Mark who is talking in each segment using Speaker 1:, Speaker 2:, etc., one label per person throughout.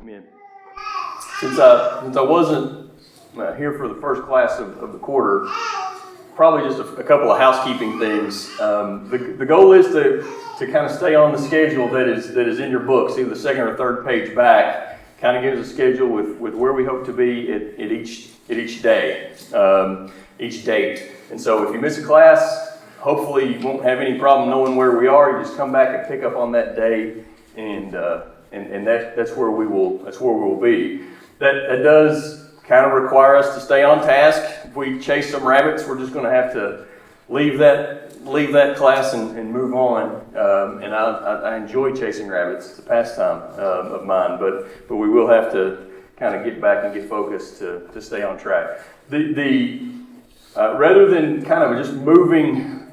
Speaker 1: Amen. Since I wasn't here for the first class of the quarter, probably just a couple of housekeeping things. The goal is to kind of stay on the schedule that is in your books, either the second or third page back. Kind of gives a schedule with where we hope to be at each day, each date. And so if you miss a class, hopefully you won't have any problem knowing where we are. You just come back and pick up on that day, and that's where we will be. That does kind of require us to stay on task. If we chase some rabbits, we're just going to have to leave that class and move on. And I enjoy chasing rabbits. It's a pastime of mine, but we will have to kind of get back and get focused to stay on track. Rather than kind of just moving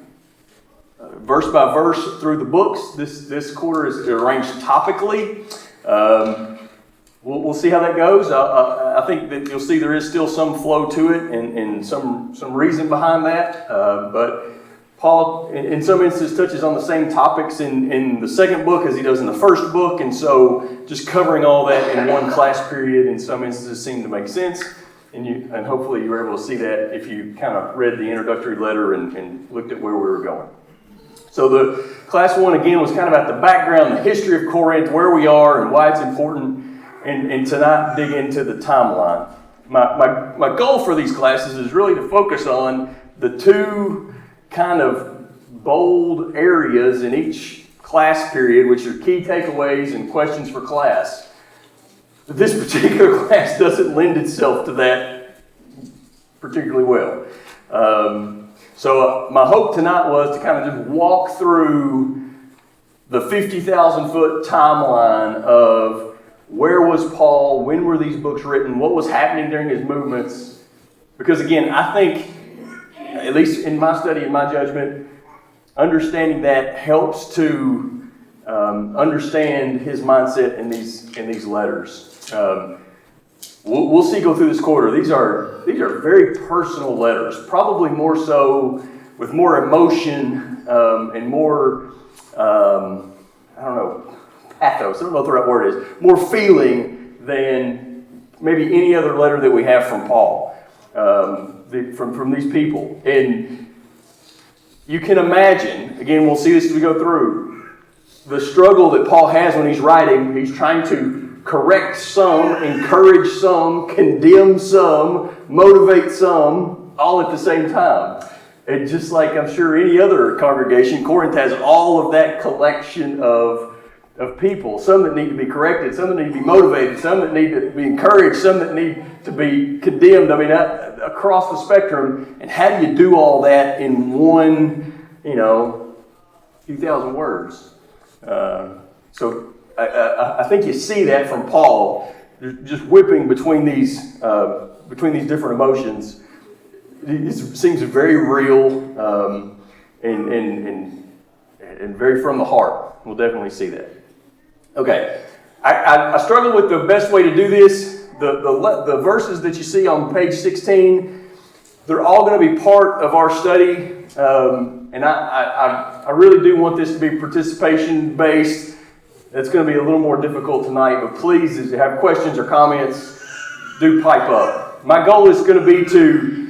Speaker 1: verse by verse through the books, this quarter is arranged topically. We'll see how that goes. I think that you'll see there is still some flow to it and some reason behind that. But Paul, in some instances, touches on the same topics in the second book as he does in the first book. And so just covering all that in one class period in some instances seemed to make sense. And hopefully you were able to see that if you kind of read the introductory letter and looked at where we were going. So the class one, again, was kind of about the background, the history of Corinth, where we are and why it's important. And tonight, dig into the timeline. My goal for these classes is really to focus on the two kind of bold areas in each class period, which are key takeaways and questions for class. This particular class doesn't lend itself to that particularly well. So my hope tonight was to kind of just walk through the 50,000 foot timeline of where was Paul, when were these books written, what was happening during his movements. Because again, I think, at least in my study and my judgment, understanding that helps to understand his mindset in these letters. We'll see go through this quarter. These are very personal letters, probably more so with more emotion and more, pathos. I don't know what the right word is. More feeling than maybe any other letter that we have from Paul, from these people. And you can imagine, again, we'll see this as we go through, the struggle that Paul has when he's writing. He's trying to correct some, encourage some, condemn some, motivate some, all at the same time. And just like I'm sure any other congregation, Corinth has all of that collection of people, some that need to be corrected, some that need to be motivated, some that need to be encouraged, some that need to be condemned. I mean, across the spectrum. And how do you do all that in one, few thousand words? So I think you see that from Paul, just whipping between these different emotions. It seems very real and very from the heart. We'll definitely see that. Okay, I struggle with the best way to do this. The verses that you see on page 16, they're all going to be part of our study, and I really do want this to be participation based. It's going to be a little more difficult tonight, but please, if you have questions or comments, do pipe up. My goal is going to be to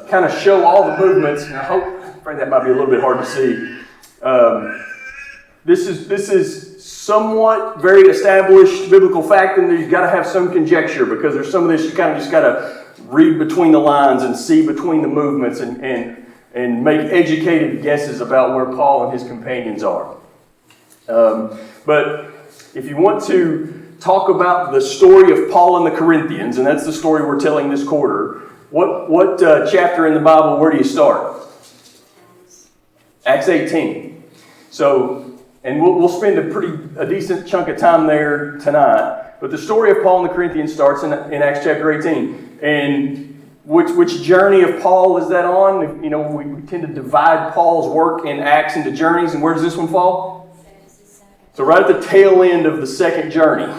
Speaker 1: kind of show all the movements, and I'm afraid that might be a little bit hard to see. This is somewhat very established biblical fact, and you've got to have some conjecture because there's some of this you kind of just got to read between the lines and see between the movements and make educated guesses about where Paul and his companions are. But if you want to talk about the story of Paul and the Corinthians, and that's the story we're telling this quarter, what chapter in the Bible, where do you start? Acts 18. So, and we'll spend a decent chunk of time there tonight. But the story of Paul and the Corinthians starts in Acts chapter 18. And which journey of Paul is that on? We tend to divide Paul's work in Acts into journeys. And where does this one fall? So right at the tail end of the second journey.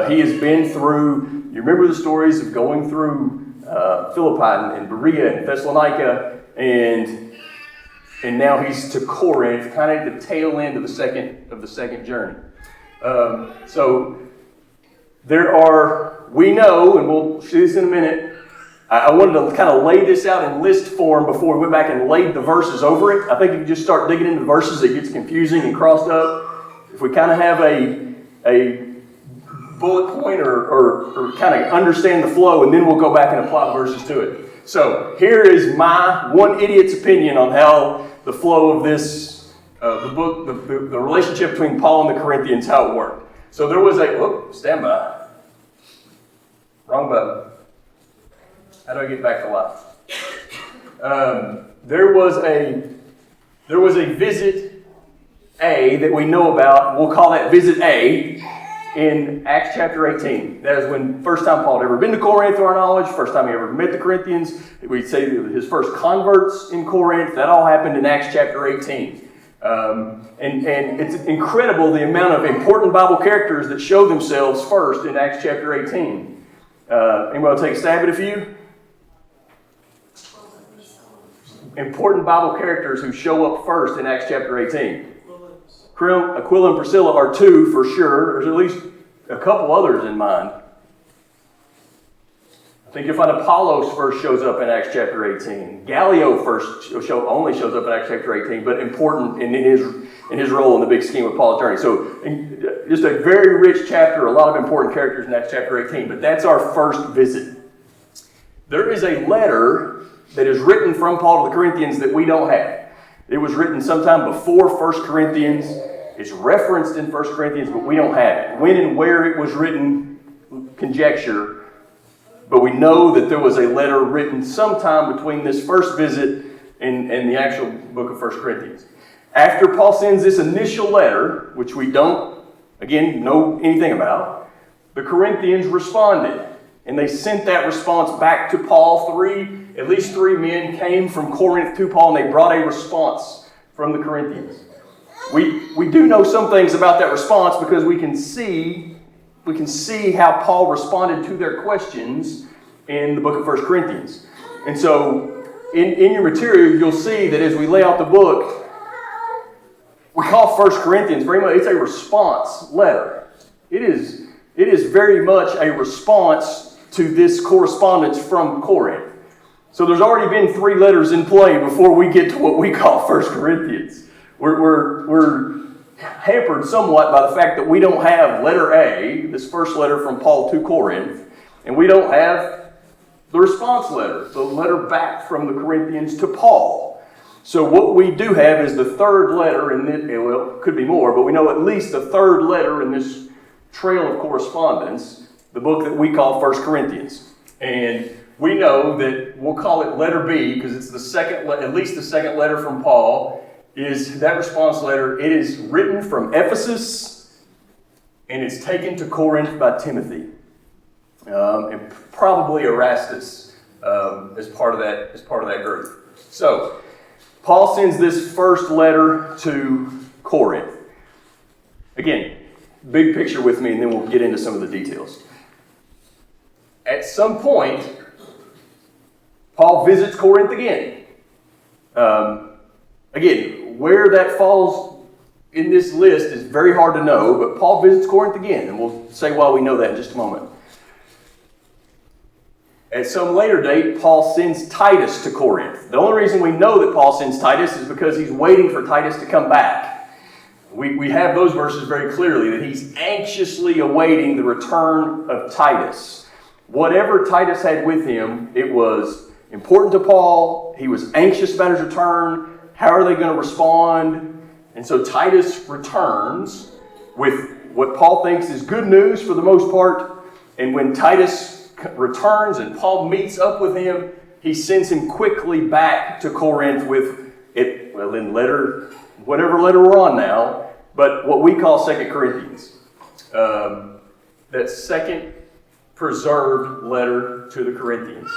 Speaker 1: He has been through, you remember the stories of going through Philippi and Berea and Thessalonica, and now he's to Corinth, kind of at the tail end of the second journey. So we know, and we'll see this in a minute, I wanted to kind of lay this out in list form before we went back and laid the verses over it. I think if you just start digging into the verses, it gets confusing and crossed up. If we kind of have a bullet point or kind of understand the flow, and then we'll go back and apply the verses to it. So here is my one idiot's opinion on how the flow of this, the book, the relationship between Paul and the Corinthians, how it worked. So there was stand by. Wrong button. How do I get back to life? There was a visit A that we know about. We'll call that visit A in Acts chapter 18. That is when first time Paul had ever been to Corinth, to our knowledge. First time he ever met the Corinthians. We'd say his first converts in Corinth. That all happened in Acts chapter 18. And it's incredible the amount of important Bible characters that show themselves first in Acts chapter 18. Anybody want to take a stab at a few? Important Bible characters who show up first in Acts chapter 18. Aquila and Priscilla are two for sure. There's at least a couple others in mind. I think you'll find Apollos first shows up in Acts chapter 18. Gallio only shows up in Acts chapter 18, but important in his role in the big scheme of Paul's journey. So just a very rich chapter, a lot of important characters in Acts chapter 18, but that's our first visit. There is a letter that is written from Paul to the Corinthians that we don't have. It was written sometime before 1 Corinthians. It's referenced in 1 Corinthians, but we don't have it. When and where it was written, conjecture. But we know that there was a letter written sometime between this first visit and the actual book of 1 Corinthians. After Paul sends this initial letter, which we don't, again, know anything about, the Corinthians responded. And they sent that response back to Paul. At least three men came from Corinth to Paul, and they brought a response from the Corinthians. We do know some things about that response because we can see how Paul responded to their questions in the book of 1 Corinthians. And so in your material, you'll see that as we lay out the book, we call 1 Corinthians very much, it's a response letter. It is very much a response to this correspondence from Corinth. So there's already been three letters in play before we get to what we call 1 Corinthians. We're hampered somewhat by the fact that we don't have letter A, this first letter from Paul to Corinth, and we don't have the response letter, the letter back from the Corinthians to Paul. So what we do have is the third letter in this, well, it could be more, but we know at least the third letter in this trail of correspondence, the book that we call 1 Corinthians. And we know that we'll call it letter B because it's at least the second letter from Paul is that response letter. It is written from Ephesus and it's taken to Corinth by Timothy and probably Erastus as part of that group. So Paul sends this first letter to Corinth. Again, big picture with me, and then we'll get into some of the details. At some point, Paul visits Corinth again. Again, where that falls in this list is very hard to know, but Paul visits Corinth again, and we'll say why we know that in just a moment. At some later date, Paul sends Titus to Corinth. The only reason we know that Paul sends Titus is because he's waiting for Titus to come back. We have those verses very clearly, that he's anxiously awaiting the return of Titus. Whatever Titus had with him, it was important to Paul. He was anxious about his return. How are they going to respond? And so Titus returns with what Paul thinks is good news for the most part. And when Titus returns and Paul meets up with him, he sends him quickly back to Corinth with it, well, in whatever letter we're on now, but what we call 2 Corinthians. That second preserved letter to the Corinthians.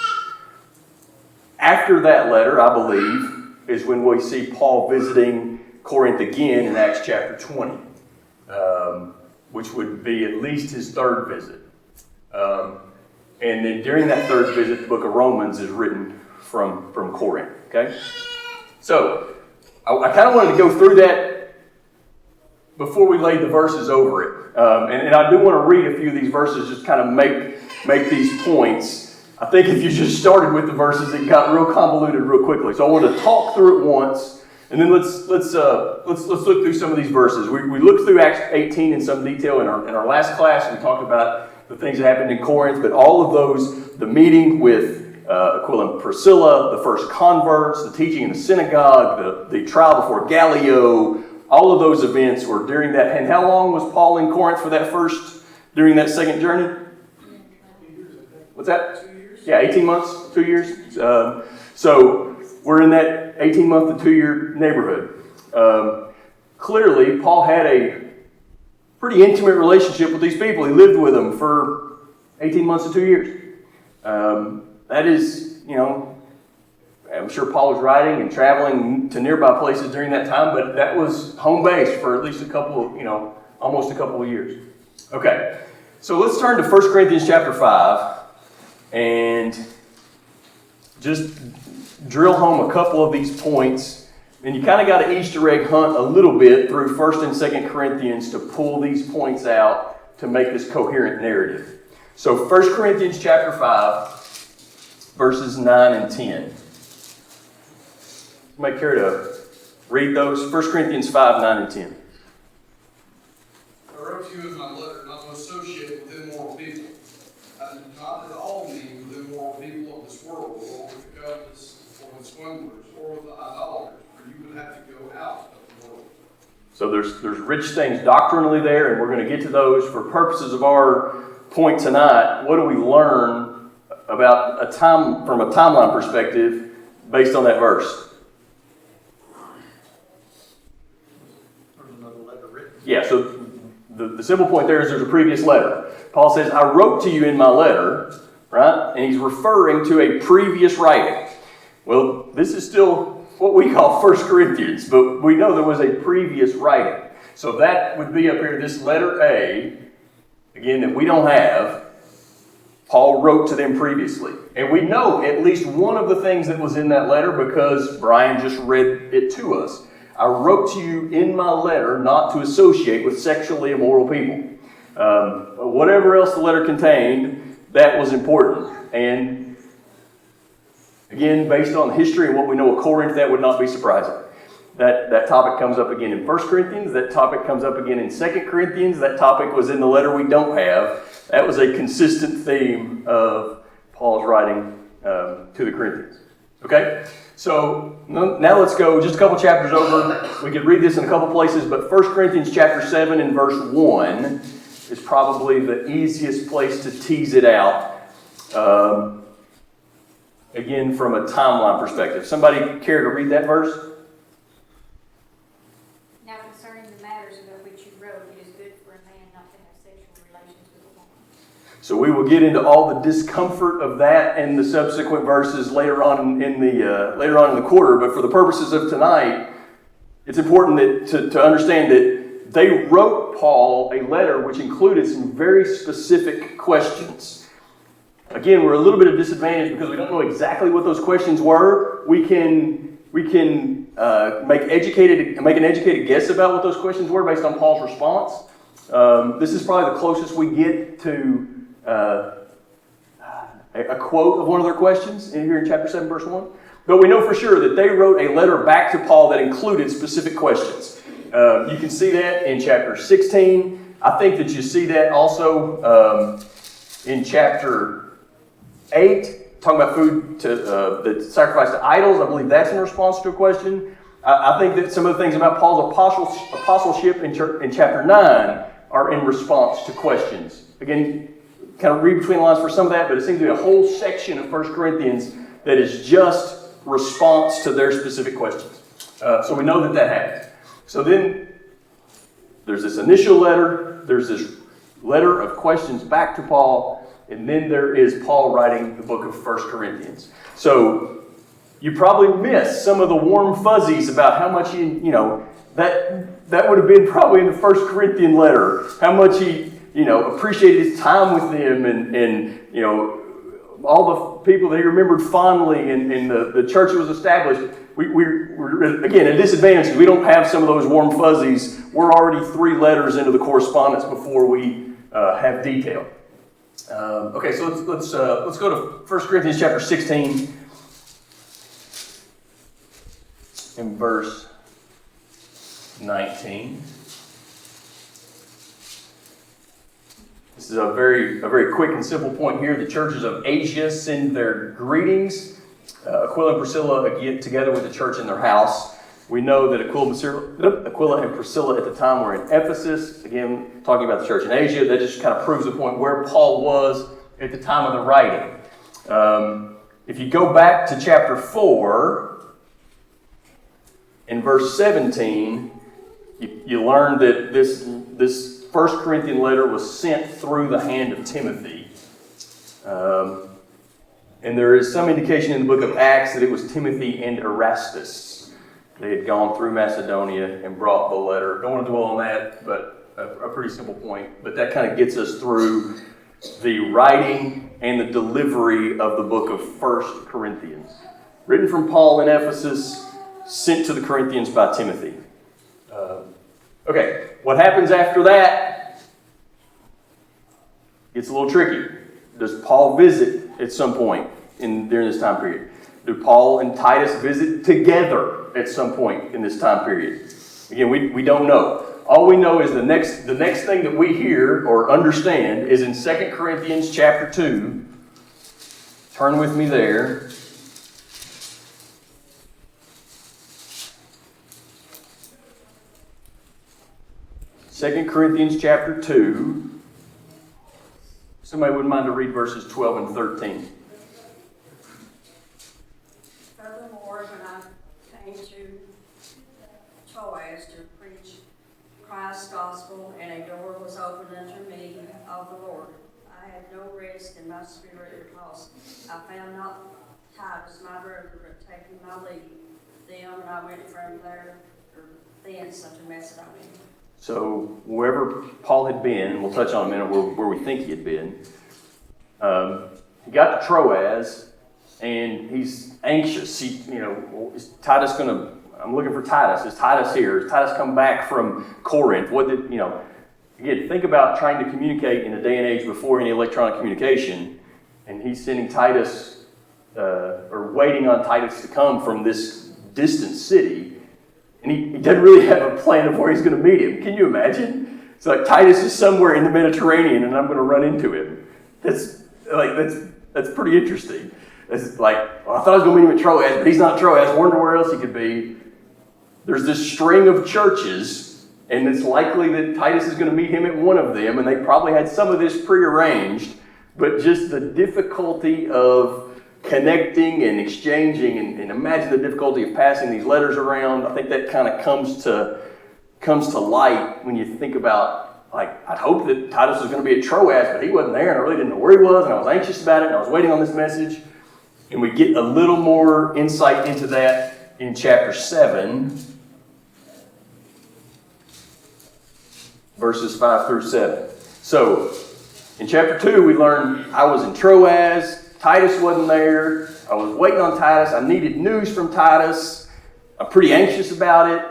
Speaker 1: After that letter, I believe, is when we see Paul visiting Corinth again in Acts chapter 20, which would be at least his third visit. And then during that third visit, the book of Romans is written from Corinth. Okay? So, I kind of wanted to go through that before we laid the verses over it. And I do want to read a few of these verses, just kind of make these points. I think if you just started with the verses, it got real convoluted real quickly. So I want to talk through it once, and then let's look through some of these verses. We looked through Acts 18 in some detail in our last class. We talked about the things that happened in Corinth, but all of those, the meeting with Aquila and Priscilla, the first converts, the teaching in the synagogue, the trial before Gallio, all of those events were during that. And how long was Paul in Corinth for during that second journey? What's that?
Speaker 2: 2 years.
Speaker 1: Yeah, 18 months, 2 years. So we're in that 18-month to 2-year neighborhood. Clearly, Paul had a pretty intimate relationship with these people. He lived with them for 18 months to 2 years. That is, I'm sure Paul was writing and traveling to nearby places during that time, but that was home base for at least almost a couple of years. Okay, so let's turn to 1 Corinthians chapter 5 and just drill home a couple of these points. And you kind of got to Easter egg hunt a little bit through 1 and 2 Corinthians to pull these points out to make this coherent narrative. So 1 Corinthians chapter 5, verses 9 and 10. You might care to read those. 1 Corinthians 5, 9 and 10.
Speaker 2: I wrote to you in my letter not to associate with immoral people. I did not at all mean with immoral people of this world, or with the covetous, or with swindlers, or with the idolaters, for you would have to go out of the world. So
Speaker 1: there's rich things doctrinally there, and we're going to get to those. For purposes of our point tonight, what do we learn about from a timeline perspective based on that verse?
Speaker 3: There's another letter written.
Speaker 1: Yeah, so the simple point there is there's a previous letter. Paul says, I wrote to you in my letter, right? And he's referring to a previous writing. Well, this is still what we call 1 Corinthians, but we know there was a previous writing. So that would be up here, this letter A, again, that we don't have. Paul wrote to them previously. And we know at least one of the things that was in that letter because Brian just read it to us. I wrote to you in my letter not to associate with sexually immoral people. Whatever else the letter contained, that was important. And again, based on history and what we know of Corinth, that would not be surprising. That topic comes up again in 1 Corinthians. That topic comes up again in 2 Corinthians. That topic was in the letter we don't have. That was a consistent theme of Paul's writing to the Corinthians. Okay? So now let's go just a couple chapters over. We could read this in a couple places, but 1 Corinthians chapter 7 and verse 1 is probably the easiest place to tease it out. Again, from a timeline perspective. Somebody care to read that verse?
Speaker 4: Now concerning the matters about which you wrote, it is good for a man not to have sexual relations with a woman.
Speaker 1: So we will get into all the discomfort of that and the subsequent verses later on in the quarter. But for the purposes of tonight, it's important to understand that they wrote Paul a letter which included some very specific questions. Again, we're a little bit at a disadvantage because we don't know exactly what those questions were. We can make an educated guess about what those questions were based on Paul's response. This is probably the closest we get to a quote of one of their questions here in chapter 7, verse 1. But we know for sure that they wrote a letter back to Paul that included specific questions. You can see that in chapter 16. I think that you see that also in chapter 8, talking about food that's sacrificed to idols. I believe that's in response to a question. I think that some of the things about Paul's apostleship in chapter 9 are in response to questions. Again, kind of read between the lines for some of that, but it seems to be a whole section of 1 Corinthians that is just response to their specific questions. So we know that happens. So then there's this initial letter, there's this letter of questions back to Paul, and then there is Paul writing the book of 1 Corinthians. So you probably missed some of the warm fuzzies about how much that would have been probably in the 1 Corinthian letter, how much he appreciated his time with them and all the people that he remembered fondly and the church that was established, we're again at a disadvantage. We don't have some of those warm fuzzies. We're already 3 letters into the correspondence before we have detail. Okay, so let's go to 1 Corinthians chapter 16 and verse 19. This is a very quick and simple point here. The churches of Asia send their greetings. Aquila and Priscilla get together with the church in their house. We know that Aquila and Priscilla at the time were in Ephesus. Again, talking about the church in Asia, that just kind of proves the point where Paul was at the time of the writing. If you go back to chapter 4, in verse 17, you learn that this 1 Corinthian letter was sent through the hand of Timothy. And there is some indication in the book of Acts that it was Timothy and Erastus. They had gone through Macedonia and brought the letter. Don't want to dwell on that, but a pretty simple point. But that kind of gets us through the writing and the delivery of the book of 1 Corinthians. Written from Paul in Ephesus, sent to the Corinthians by Timothy. Okay, what happens after that gets a little tricky. Does Paul visit at some point during this time period? Do Paul and Titus visit together at some point in this time period? Again, we don't know. All we know is the next thing that we hear or understand is in 2 Corinthians chapter 2. Turn with me there. 2 Corinthians chapter 2. Somebody wouldn't mind to read verses 12 and 13.
Speaker 5: Furthermore, when I came to Troas to preach Christ's gospel, and a door was opened unto me of the Lord, I had no rest in my spirit because I found not Titus, my brother, but taking my leave them, and I went from there thence unto Macedonia.
Speaker 1: So wherever Paul had been, we'll touch on in a minute where we think he had been. He got to Troas, and he's anxious. Is Titus going to? I'm looking for Titus. Is Titus here? Has Titus come back from Corinth? Again, think about trying to communicate in a day and age before any electronic communication, and he's sending Titus or waiting on Titus to come from this distant city. And he doesn't really have a plan of where he's going to meet him. Can you imagine? It's like Titus is somewhere in the Mediterranean and I'm going to run into him. That's pretty interesting. It's like, well, I thought I was going to meet him at Troas, but he's not at Troas. I wonder where else he could be. There's this string of churches, and it's likely that Titus is going to meet him at one of them, and they probably had some of this prearranged, but just the difficulty of connecting and exchanging, and imagine the difficulty of passing these letters around. I think that kind of comes to light when you think about, like, I'd hope that Titus was going to be at Troas, but he wasn't there, and I really didn't know where he was, and I was anxious about it, and I was waiting on this message. And we get a little more insight into that in chapter 7, verses 5 through 7. So, in chapter 2, we learn I was in Troas. Titus wasn't there. I was waiting on Titus. I needed news from Titus. I'm pretty anxious about it.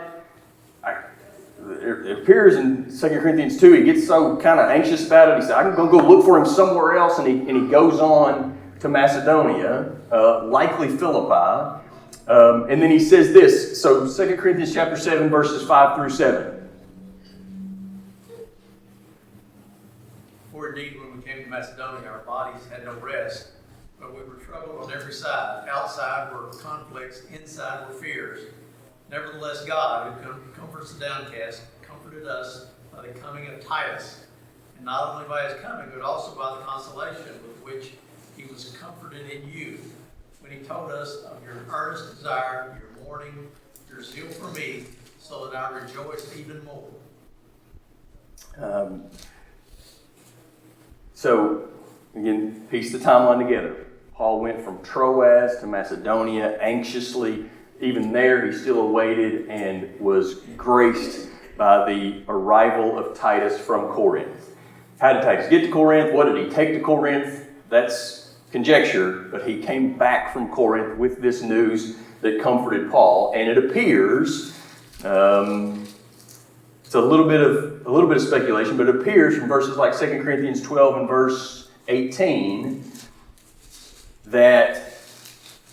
Speaker 1: It appears in 2 Corinthians 2, he gets so kind of anxious about it. He said, I'm going to go look for him somewhere else. And he goes on to Macedonia, likely Philippi. And then he says this. So 2 Corinthians chapter 7, verses 5 through 7.
Speaker 3: For indeed, when we came to Macedonia, our bodies had no rest, but we were troubled on every side. Outside were conflicts, inside were fears. Nevertheless, God, who comforts the downcast, comforted us by the coming of Titus, and not only by his coming, but also by the consolation with which he was comforted in you, when he told us of your earnest desire, your mourning, your zeal for me, so that I rejoiced even more.
Speaker 1: So, again, piece the timeline together. Paul went from Troas to Macedonia anxiously. Even there, he still awaited and was graced by the arrival of Titus from Corinth. How did Titus get to Corinth? What did he take to Corinth? That's conjecture, but he came back from Corinth with this news that comforted Paul, and it appears, it's a little bit of speculation, but it appears from verses like 2 Corinthians 12 and verse 18 that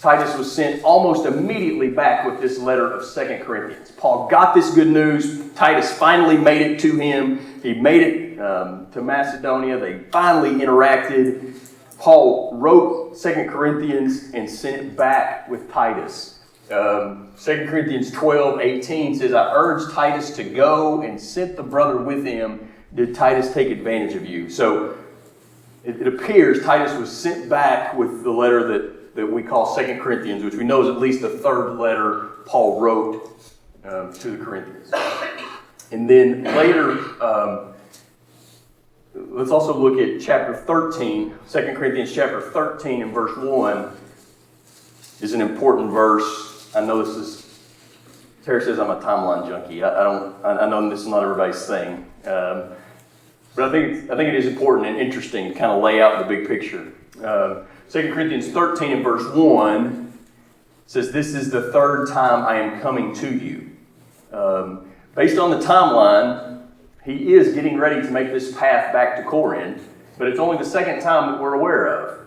Speaker 1: Titus was sent almost immediately back with this letter of 2 Corinthians. Paul got this good news. Titus finally made it to him. He made it to Macedonia. They finally interacted. Paul wrote 2 Corinthians and sent it back with Titus. 2 Corinthians 12:18 says, I urged Titus to go and sent the brother with him. Did Titus take advantage of you? So it appears Titus was sent back with the letter that we call 2 Corinthians, which we know is at least the third letter Paul wrote to the Corinthians. And then later, let's also look at chapter 13, 2 Corinthians chapter 13 and verse 1 is an important verse. I know Tara says I'm a timeline junkie. I know this is not everybody's thing. But I think it is important and interesting to kind of lay out the big picture. 2 Corinthians 13 and verse 1 says, this is the third time I am coming to you. Based on the timeline, he is getting ready to make this path back to Corinth, but it's only the second time that we're aware of.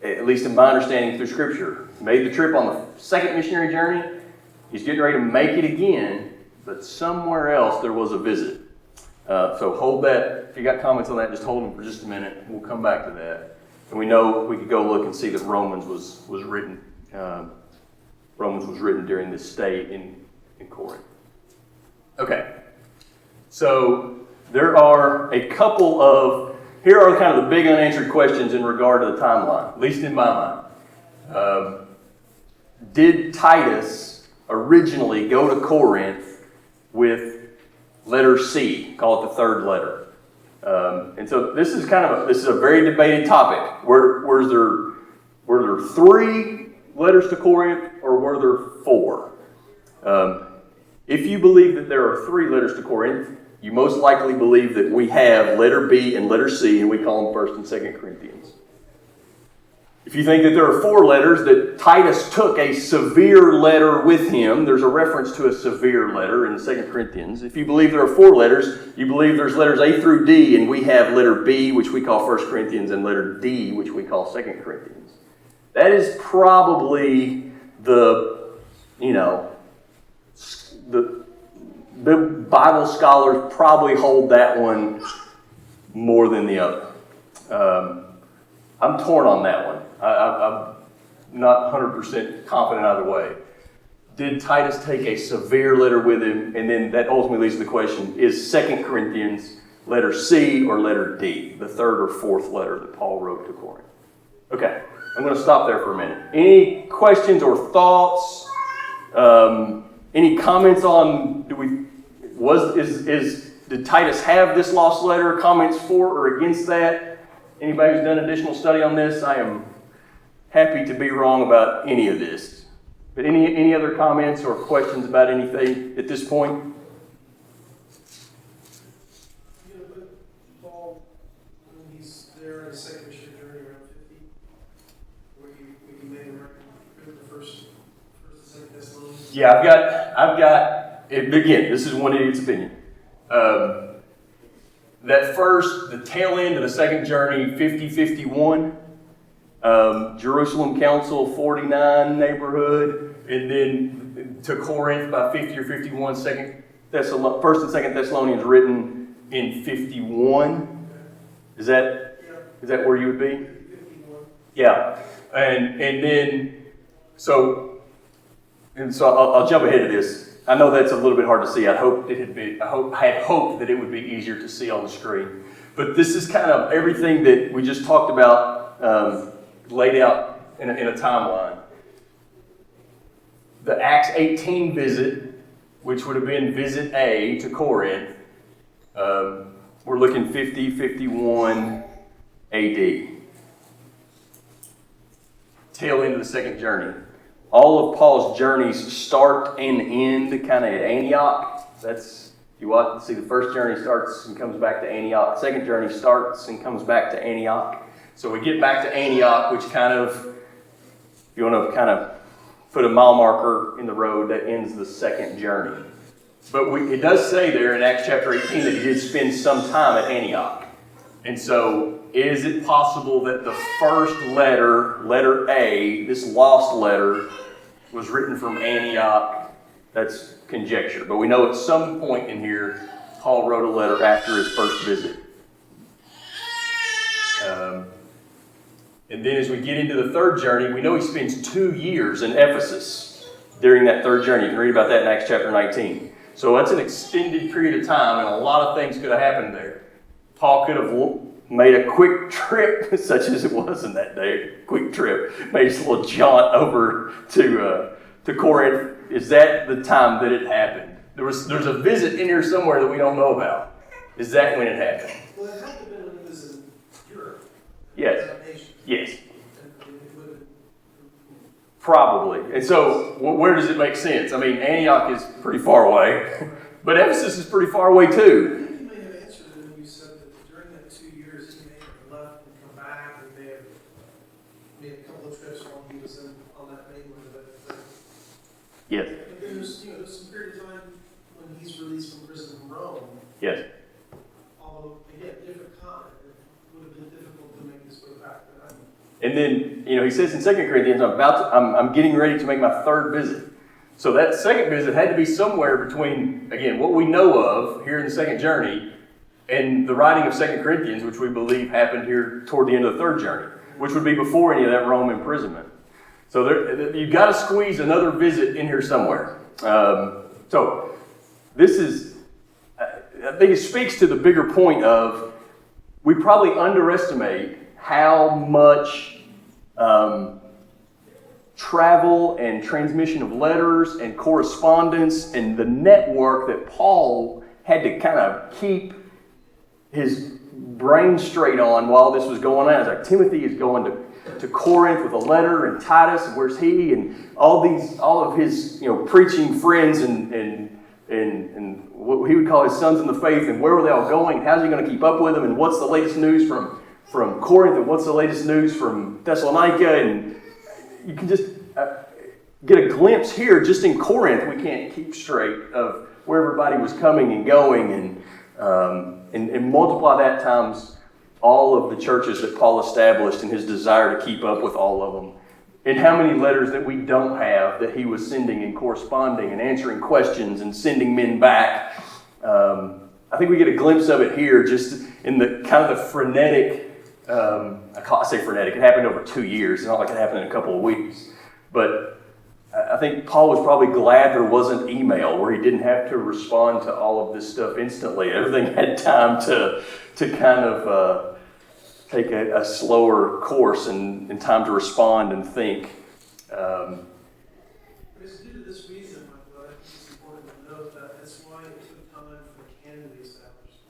Speaker 1: At least in my understanding through Scripture. He made the trip on the second missionary journey. He's getting ready to make it again, but somewhere else there was a visit. So hold that. If you got comments on that, just hold them for just a minute. We'll come back to that. And we know we could go look and see that Romans was written. Romans was written during this stay in Corinth. Okay. So there are a couple of. Here are kind of the big unanswered questions in regard to the timeline, at least in my mind. Did Titus originally go to Corinth with letter C, call it the third letter? And so this is a very debated topic. Were there 3 letters to Corinth, or were there 4? If you believe that there are 3 letters to Corinth, you most likely believe that we have letter B and letter C, and we call them 1 and 2 Corinthians. If you think that there are 4 letters, that Titus took a severe letter with him, there's a reference to a severe letter in 2 Corinthians. If you believe there are 4 letters, you believe there's letters A through D, and we have letter B, which we call 1 Corinthians, and letter D, which we call 2 Corinthians. That is probably the Bible scholars probably hold that one more than the other. I'm torn on that one. I'm not 100% confident either way. Did Titus take a severe letter with him? And then that ultimately leads to the question, is 2 Corinthians letter C or letter D, the third or fourth letter that Paul wrote to Corinth? Okay, I'm going to stop there for a minute. Any questions or thoughts? Any comments on, did Titus have this lost letter? Comments for or against that? Anybody who's done additional study on this, I am happy to be wrong about any of this. But any other comments or questions about anything at this point?
Speaker 2: Yeah, but Paul, when he's there in the second mission journey around 50, where you made him record the first and second Thessalonians.
Speaker 1: Yeah, I've got, again, this is one idiot's opinion. The tail end of the second journey, 50-51, Jerusalem Council 49 neighborhood, and then to Corinth by 50 or 51, 1st and 2nd Thessalonians written in 51. Is that where you would be?
Speaker 2: 51.
Speaker 1: Yeah, and then I'll jump ahead of this. I know that's a little bit hard to see. I had hoped that it would be easier to see on the screen. But this is kind of everything that we just talked about, laid out in a timeline. The Acts 18 visit, which would have been visit A to Corinth, we're looking 50-51 AD. Tail end of the second journey. All of Paul's journeys start and end kind of at Antioch. You see the first journey starts and comes back to Antioch. The second journey starts and comes back to Antioch. So we get back to Antioch, which kind of, if you want to kind of put a mile marker in the road, that ends the second journey. But it does say there in Acts chapter 18 that he did spend some time at Antioch. And so is it possible that the first letter, letter A, this lost letter, was written from Antioch? That's conjecture. But we know at some point in here, Paul wrote a letter after his first visit. And then as we get into the third journey, we know he spends 2 years in Ephesus during that third journey. You can read about that in Acts chapter 19. So that's an extended period of time, and a lot of things could have happened there. Paul could have made a quick trip, such as it was in that day, quick trip, made his little jaunt over to Corinth. Is that the time that it happened? There's a visit in here somewhere that we don't know about. Is that when it happened?
Speaker 6: Well, it had to have been when he was in Europe.
Speaker 1: Yes.
Speaker 6: Asia.
Speaker 1: Yes.
Speaker 6: And it would have been-
Speaker 1: Probably. And so, where does it make sense? I mean, Antioch is pretty far away, but Ephesus is pretty far away
Speaker 6: I
Speaker 1: too.
Speaker 6: think you may have answered it when you said that during that 2 years, he may have left and come back, and may have made a couple of trips while he was on that mainland. But
Speaker 1: Yes.
Speaker 6: then there's some period of time when he's released from prison in Rome.
Speaker 1: Yes.
Speaker 6: Although, again, different continent, it would have been difficult to make his way back. But
Speaker 1: And then, he says in 2 Corinthians, I'm getting ready to make my third visit. So that second visit had to be somewhere between, again, what we know of here in the second journey and the writing of 2 Corinthians, which we believe happened here toward the end of the third journey, which would be before any of that Rome imprisonment. So you've got to squeeze another visit in here somewhere. So this is, I think it speaks to the bigger point of we probably underestimate how much travel and transmission of letters and correspondence and the network that Paul had to kind of keep his brain straight on while this was going on. It's like Timothy is going to Corinth with a letter, and Titus, and where's he, and all of his preaching friends and what he would call his sons in the faith, and where were they all going? How's he going to keep up with them? And what's the latest news from Corinth, and what's the latest news from Thessalonica? And you can just get a glimpse here. Just in Corinth, we can't keep straight of where everybody was coming and going, and multiply that times all of the churches that Paul established and his desire to keep up with all of them. And how many letters that we don't have that he was sending and corresponding and answering questions and sending men back. I think we get a glimpse of it here just in the kind of the frenetic, I say frenetic, it happened over 2 years. It's not like it happened in a couple of weeks. But I think Paul was probably glad there wasn't email where he didn't have to respond to all of this stuff instantly. Everything had time to kind of take a slower course and time to respond and think.
Speaker 6: But it's due to this reason, Michael, I think it's important to note that that's why it took time for the canon to be established.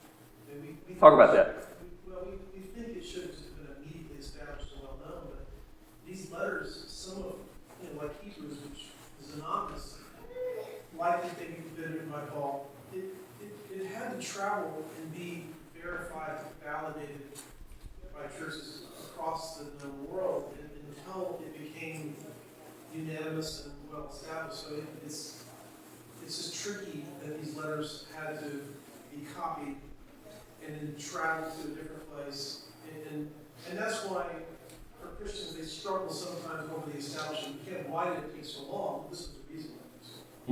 Speaker 6: I mean, we
Speaker 1: Talk about that.
Speaker 6: We think it should have just been immediately established and well known, but these letters, some of, like Hebrews, which is anonymous, likely they've been written by Paul, it had to travel and be verified, validated by churches across the world until it became unanimous and well established. So it's just tricky that these letters had to be copied and then travel to a different place. And that's why for Christians they struggle sometimes over the establishment. Again, why did it take so long? This is the reason why.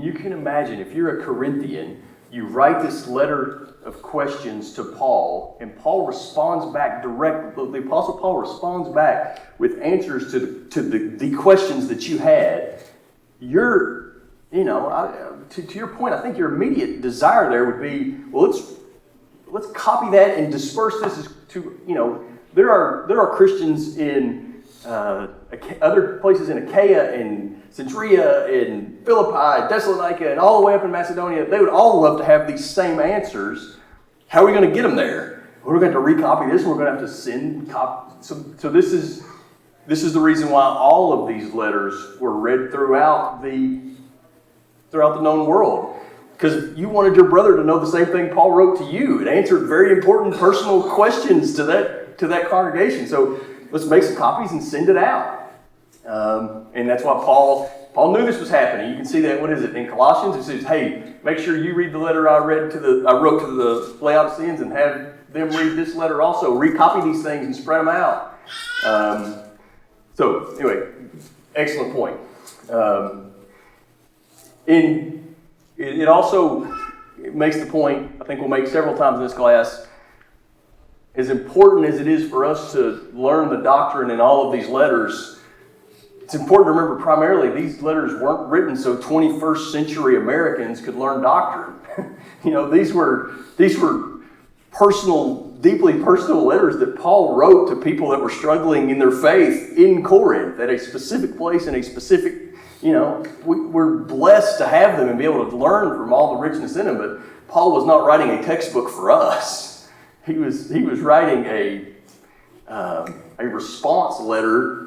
Speaker 1: You can imagine if you're a Corinthian, you write this letter of questions to Paul, and Paul responds back directly. The Apostle Paul responds back with answers to the questions that you had. To your point, I think your immediate desire there would be, well, let's copy that and disperse this to, there are Christians in other places in Achaia and Centuria and Philippi, Thessalonica, and all the way up in Macedonia. They would all love to have these same answers. How are we going to get them there? We're going to have to recopy this, and we're going to have to send copies. So this is the reason why all of these letters were read throughout the known world. Because you wanted your brother to know the same thing Paul wrote to you. It answered very important personal questions to that congregation. So let's make some copies and send it out. And that's why Paul knew this was happening. You can see that, what is it, in Colossians? It says, hey, make sure you read the letter I wrote to the Laodiceans and have them read this letter also. Recopy these things and spread them out. So anyway, excellent point. It also makes the point, I think we'll make several times in this class, as important as it is for us to learn the doctrine in all of these letters, it's important to remember primarily these letters weren't written so 21st century Americans could learn doctrine. These were personal, deeply personal letters that Paul wrote to people that were struggling in their faith in Corinth at a specific place in a specific, we're blessed to have them and be able to learn from all the richness in them, but Paul was not writing a textbook for us. He was writing a response letter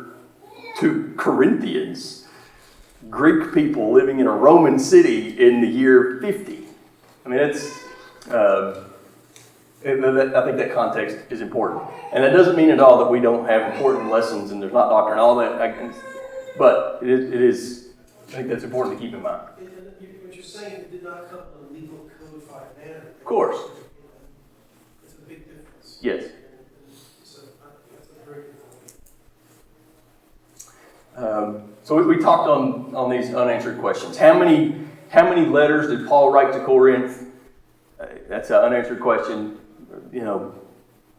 Speaker 1: to Corinthians, Greek people living in a Roman city in the year 50. I mean, I think that context is important. And that doesn't mean at all that we don't have important lessons and there's not doctrine and all that. But it is, I think that's important to keep in mind.
Speaker 6: What you're saying, it did not come in a legal codified manner.
Speaker 1: Of course.
Speaker 6: It's a big difference.
Speaker 1: Yes.
Speaker 6: So that's a very good point.
Speaker 1: So we talked on these unanswered questions. How many letters did Paul write to Corinth? That's an unanswered question.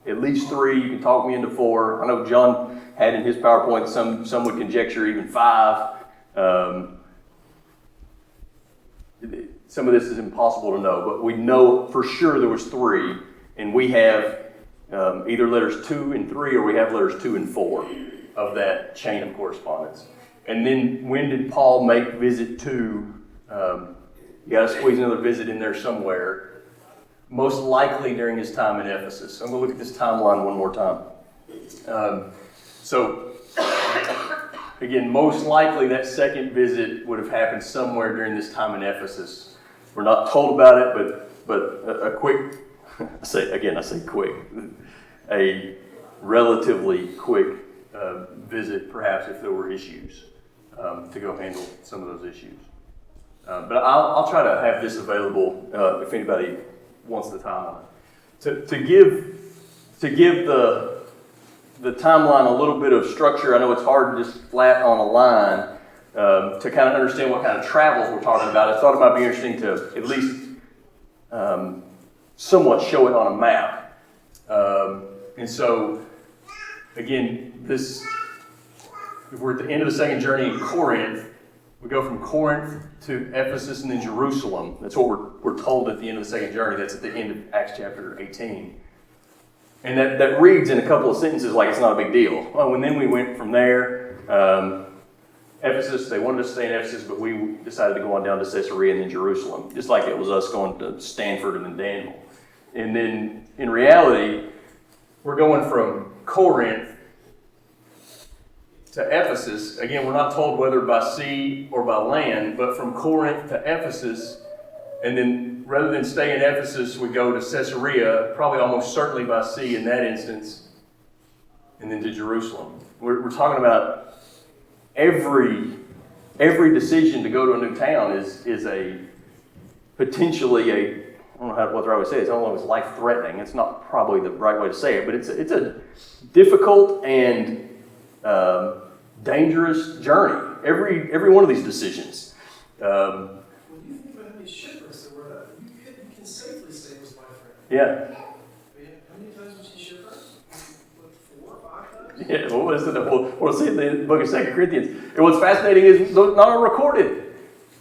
Speaker 1: At least 3. You can talk me into 4. I know John had in his PowerPoint some would conjecture even 5. Some of this is impossible to know, but we know for sure there was 3, and we have either letters 2 and 3, or we have letters 2 and 4 of that chain of correspondence. And then when did Paul make visit 2? You got to squeeze another visit in there somewhere. Most likely during his time in Ephesus. I'm going to look at this timeline one more time. So, again, most likely that second visit would have happened somewhere during this time in Ephesus. We're not told about it, but a quick, I say quick, a relatively quick visit, perhaps if there were issues, to go handle some of those issues. But I'll try to have this available if anybody wants the timeline. To give the timeline a little bit of structure, I know it's hard to just flat on a line, to kind of understand what kind of travels we're talking about. I thought it might be interesting to at least somewhat show it on a map. And so, again, if we're at the end of the second journey in Corinth, we go from Corinth to Ephesus and then Jerusalem. That's what we're told at the end of the second journey. That's at the end of Acts chapter 18. And that reads in a couple of sentences like it's not a big deal. Oh, and then we went from there. Ephesus, they wanted us to stay in Ephesus, but we decided to go on down to Caesarea and then Jerusalem. Just like it was us going to Stanford and then Danville. And then, in reality, we're going from Corinth to Ephesus. Again, we're not told whether by sea or by land, but from Corinth to Ephesus, and then rather than stay in Ephesus, we go to Caesarea, probably almost certainly by sea in that instance, and then to Jerusalem. We're talking about every decision to go to a new town is a potentially I don't know what I would say. I don't know if it's life-threatening. It's not probably the right way to say it, but it's a difficult and dangerous journey. Every one of these decisions.
Speaker 6: When you think about how many shipwrecks there were, you can safely say it was life-threatening.
Speaker 1: Yeah.
Speaker 6: How many times was he shipwrecked? 4 or 5 times?
Speaker 1: Yeah. What was it? We'll see in the book of 2 Corinthians. And what's fascinating is those not all recorded.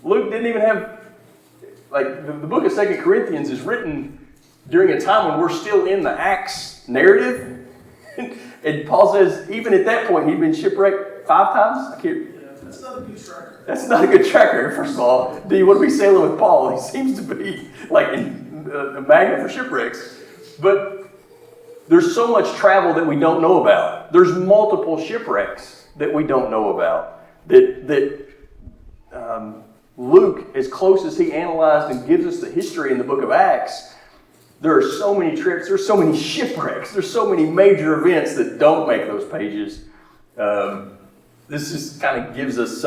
Speaker 1: Luke didn't even have. Like, the book of 2 Corinthians is written during a time when we're still in the Acts narrative. And Paul says, even at that point, he'd been shipwrecked 5 times.
Speaker 6: That's not a good tracker.
Speaker 1: That's not a good tracker, first of all. Do you want to be sailing with Paul? He seems to be like a magnet for shipwrecks. But there's so much travel that we don't know about. There's multiple shipwrecks that we don't know about. Luke, as close as he analyzed and gives us the history in the book of Acts, there are so many trips, there's so many shipwrecks, there's so many major events that don't make those pages. This just kind of gives us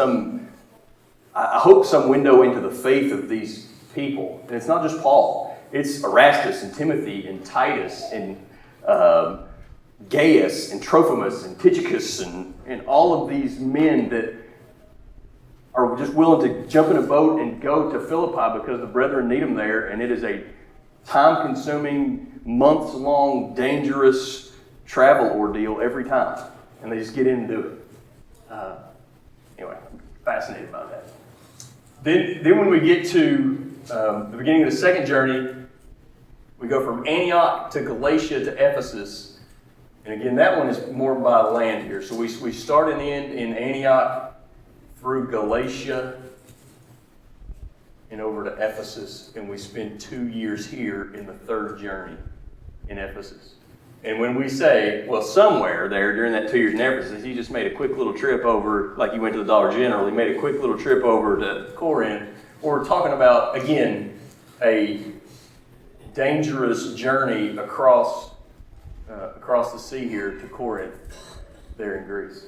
Speaker 1: I hope, some window into the faith of these people. And it's not just Paul. It's Erastus and Timothy and Titus and Gaius and Trophimus and Tychicus and all of these men that are just willing to jump in a boat and go to Philippi because the brethren need them there, and it is a time-consuming, months-long, dangerous travel ordeal every time. And they just get in and do it. Anyway, I'm fascinated by that. Then when we get to the beginning of the second journey, we go from Antioch to Galatia to Ephesus. And again, that one is more by land here. So we start and end in Antioch through Galatia and over to Ephesus. And we spend 2 years here in the third journey in Ephesus. And when we say, well, somewhere there during that 2 years in Ephesus, he just made a quick little trip over, like he went to the Dollar General, he made a quick little trip over to Corinth. We're talking about, again, a dangerous journey across the sea here to Corinth, there in Greece.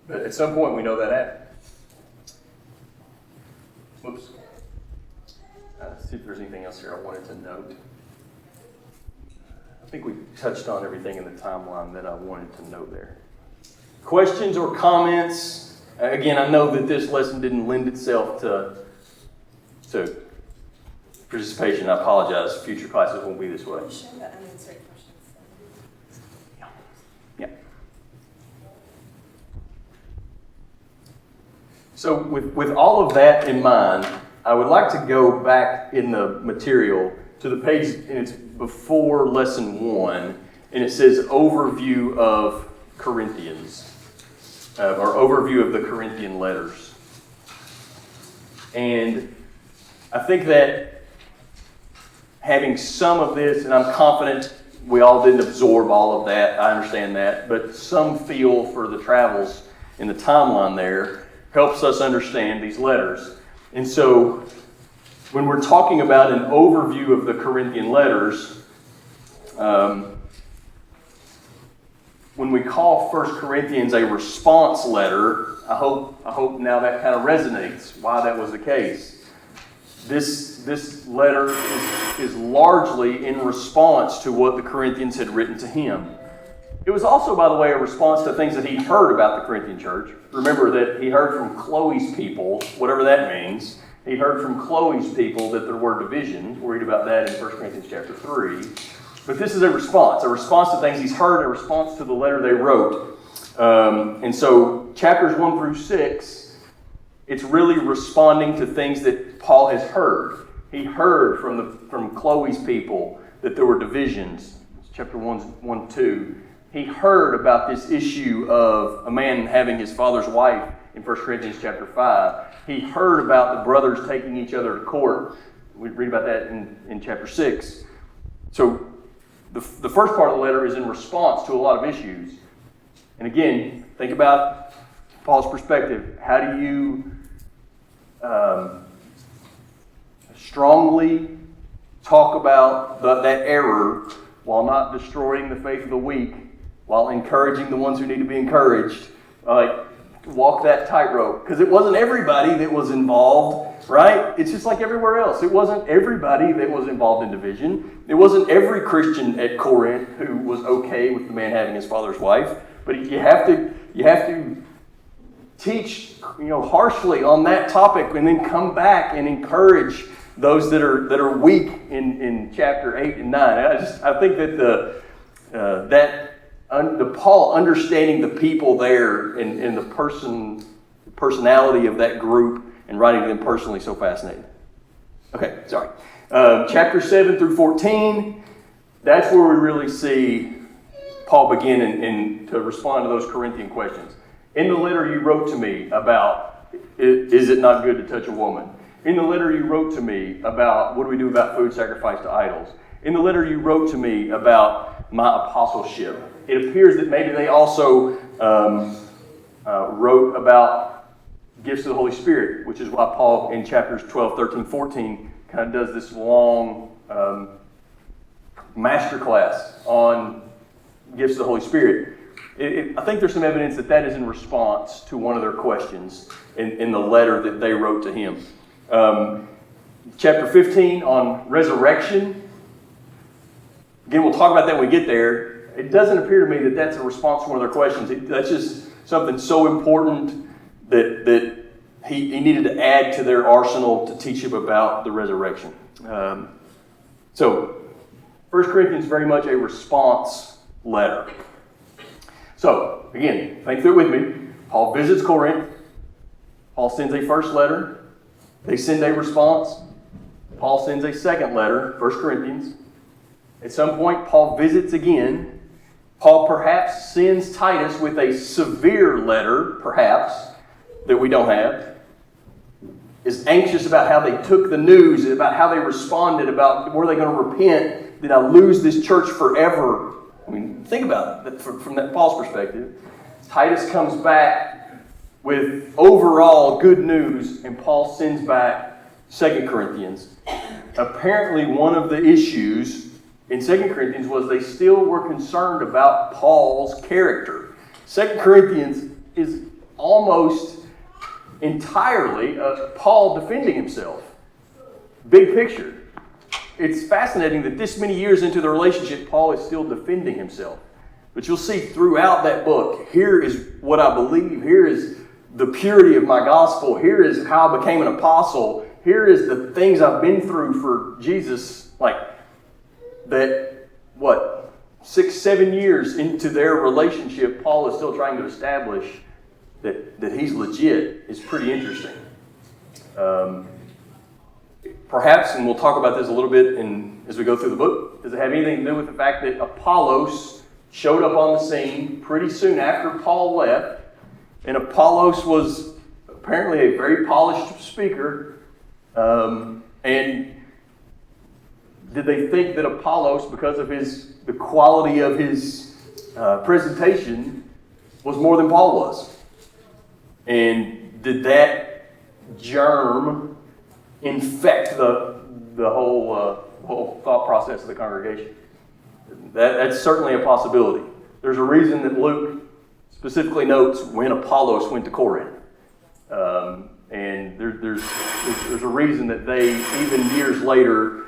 Speaker 1: But at some point we know that happened. Whoops. Let's see if there's anything else here I wanted to note. I think we touched on everything in the timeline that I wanted to note there. Questions or comments? Again, I know that this lesson didn't lend itself to participation. I apologize. Future classes won't be this way. Yeah. So with all of that in mind, I would like to go back in the material to the page, and it's before lesson 1, and it says overview of Corinthians, or overview of the Corinthian letters. And I think that having some of this, and I'm confident we all didn't absorb all of that, I understand that, but some feel for the travels in the timeline there helps us understand these letters. And so when we're talking about an overview of the Corinthian letters, when we call 1 Corinthians a response letter, I hope now that kind of resonates why that was the case. This letter is largely in response to what the Corinthians had written to him. It was also, by the way, a response to things that he heard about the Corinthian church. Remember that he heard from Chloe's people, whatever that means. He heard from Chloe's people that there were divisions. We'll read about that in 1 Corinthians chapter 3. But this is a response to things he's heard, a response to the letter they wrote. And so chapters 1 through 6, it's really responding to things that Paul has heard. He heard from Chloe's people that there were divisions. Chapter 1, 2. He heard about this issue of a man having his father's wife in 1 Corinthians chapter 5. He heard about the brothers taking each other to court. We read about that in chapter 6. So the first part of the letter is in response to a lot of issues. And again, think about Paul's perspective. How do you strongly talk about that error while not destroying the faith of the weak, while encouraging the ones who need to be encouraged? Walk that tightrope. Because it wasn't everybody that was involved, right? It's just like everywhere else. It wasn't everybody that was involved in division. It wasn't every Christian at Corinth who was okay with the man having his father's wife. But you have to teach, harshly on that topic, and then come back and encourage those that are weak in chapter 8 and 9. I think that the Paul understanding the people there and the personality of that group and writing to them personally so fascinating. Okay, sorry. Chapter 7 through 14, that's where we really see Paul begin and to respond to those Corinthian questions. In the letter you wrote to me about, is it not good to touch a woman? In the letter you wrote to me about, what do we do about food sacrificed to idols? In the letter you wrote to me about my apostleship. It appears that maybe they also wrote about gifts of the Holy Spirit, which is why Paul in chapters 12, 13, 14 kind of does this long masterclass on gifts of the Holy Spirit. I think there's some evidence that that is in response to one of their questions in the letter that they wrote to him. Chapter 15 on resurrection. Again, we'll talk about that when we get there. It doesn't appear to me that that's a response to one of their questions. That's just something so important that he needed to add to their arsenal to teach him about the resurrection. So, 1 Corinthians is very much a response letter. So, again, think through it with me. Paul visits Corinth. Paul sends a first letter. They send a response. Paul sends a second letter, 1 Corinthians. At some point, Paul visits again. Paul perhaps sends Titus with a severe letter, perhaps, that we don't have. Is anxious about how they took the news, about how they responded, about were they going to repent? Did I lose this church forever? I mean, think about it from that Paul's perspective. Titus comes back with overall good news, and Paul sends back 2 Corinthians. Apparently, one of the issues in 2 Corinthians was they still were concerned about Paul's character. 2 Corinthians is almost entirely Paul defending himself. Big picture. It's fascinating that this many years into the relationship, Paul is still defending himself. But you'll see throughout that book, here is what I believe. Here is the purity of my gospel. Here is how I became an apostle. Here is the things I've been through for Jesus. Like that, 6-7 years into their relationship, Paul is still trying to establish that he's legit. It's pretty interesting. Perhaps, and we'll talk about this a little bit as we go through the book, does it have anything to do with the fact that Apollos showed up on the scene pretty soon after Paul left, and Apollos was apparently a very polished speaker, and did they think that Apollos, because of the quality of his presentation, was more than Paul was? And did that germ infect the whole thought process of the congregation? That's certainly a possibility. There's a reason that Luke specifically notes when Apollos went to Corinth. And there's a reason that they, even years later,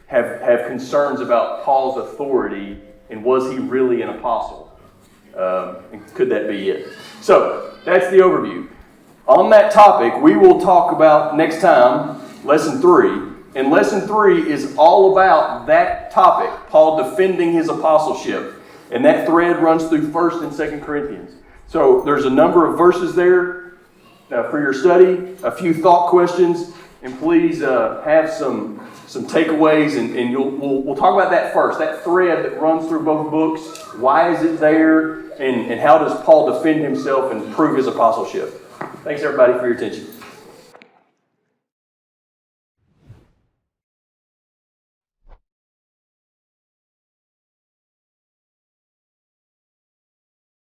Speaker 1: have concerns about Paul's authority and was he really an apostle? And could that be it? So, that's the overview. On that topic, we will talk about next time, Lesson 3. And Lesson 3 is all about that topic, Paul defending his apostleship. And that thread runs through 1 and 2 Corinthians. So there's a number of verses there for your study, a few thought questions, and please have some takeaways, and we'll talk about that first, that thread that runs through both books. Why is it there, and how does Paul defend himself and prove his apostleship? Thanks, everybody, for your attention.